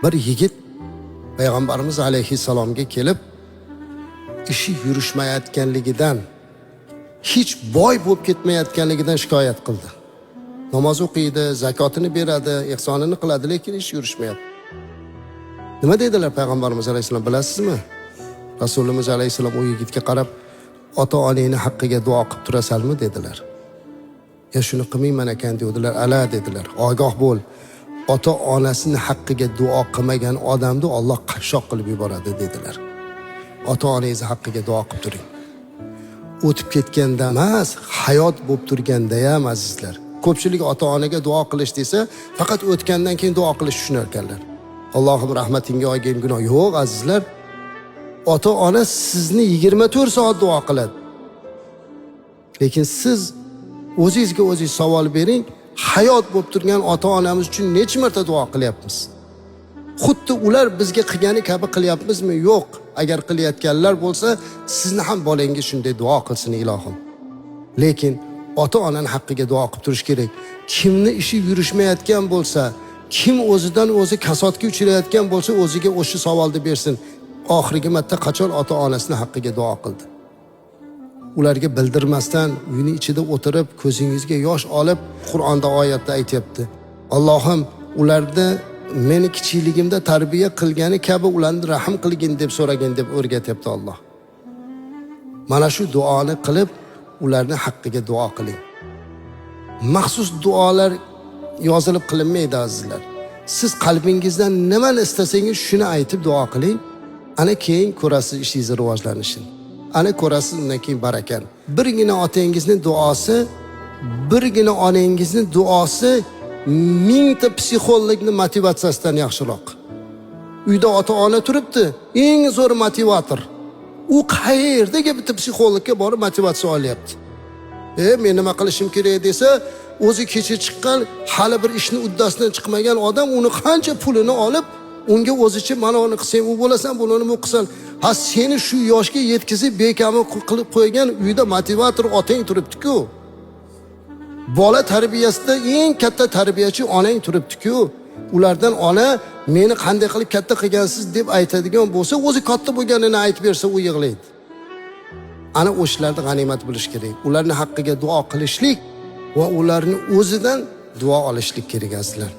Bir yigit Payg'ambarimiz alayhissalomga kelib, ishi yurishmayotganligidan, hech boy bo'lib ketmayotganligidan shikoyat qildi. Namoz o'qiydi, zakotini beradi, ihsonini qiladi, lekin ish yurishmayapti. Nima dedilar Payg'ambarimiz alayhissalom, bilasizmi? Rasulimiz alayhissalom o yigitga qarab, ota-onangni haqqiga duo qilib turasanmi dedilar. Ya shuni qilmayman ekan dedilar. Ala dedilar. Ogoh bo'l. Ota-onasini haqqiga duo qilmagan odamni Alloh qashshoq qilib yuboradi dedilar. Ota-onangiz haqqiga duo qilib turing. O'tib ketganda emas, hayot bo'lib turganda ham azizlar. Ko'pchilik ota-onaga duo qilish desa, faqat o'tgandan keyin duo qilish tushunar ekanlar. Allohim rahmatingga olgin gunoh. Yo'q azizlar. Ota-ona sizni 24 soat duo qiladi. Lekin siz o'zingizga o'zingiz savol bering, hayot bo'lib turgan ota-onamiz uchun necha marta duo qilyapmiz? Xuddi ular bizga qilgani kabi qilyapmizmi? Yo'q. Agar qilayotganlar bo'lsa, sizni ham bolangiz shunday duo qilsin ilohim. Lekin ota-onaning haqqiga duo qilib turish kerak. Kimni ishi yurishmayotgan bo'lsa, kim o'zidan o'zi kasodga uchrayotgan bo'lsa, o'ziga o'sha savolni bersin. Oxirgi marta qachon ota-onasining haqqiga duo qildi? Ularga bildirmasdan uyning ichida o'tirib, ko'zingizga yosh olib, Qur'onda oyatda aytibdi. Allohim ularni meni kichikligimda tarbiya qilgani kabi ularni rahim qilgin deb so'ragin deb o'rgatyapti Alloh. Mana shu duoni qilib, ularning haqqiga duo qiling. Maxsus duolar yozilib qilinmaydi azizlar. Siz qalbingizdan nimani istasangiz shuni aytib duo qiling. Ana keyin ko'rasiz ishingiz rivojlanishini. Ana ko'rasiz undan keyin barakan. Birgina otangizning duosi, birgina onangizning duosi mingta psixologning motivatsiyasidan yaxshiroq. Uyda ota-ona turibdi, eng zo'r motivator. U qayerdagi bitta psixologga borib motivatsiya olyapti. Men nima qilishim kerak desa, o'zi kecha chiqqan, hali bir ishni uddasidan chiqmagan odam uni qancha pulini olib, unga o'zicha mana uni qilsang u bo'lasan, buni bu qilsan. Ha seni shu yoshga yetkazib bekami qilib qo'ygan uyda motivator otang turibdi-ku. Bola tarbiyasida eng katta tarbiyachi onang turibdi-ku. Ulardan ona meni qanday qilib katta qilgansiz deb aytadigan bo'lsa, o'zi katta bo'lganini aytib bersa u yig'laydi. Ana o'shlarni g'animat bilish kerak. Ularning haqqiga duo qilishlik va ularni o'zidan duo olishlik kerak azizlar.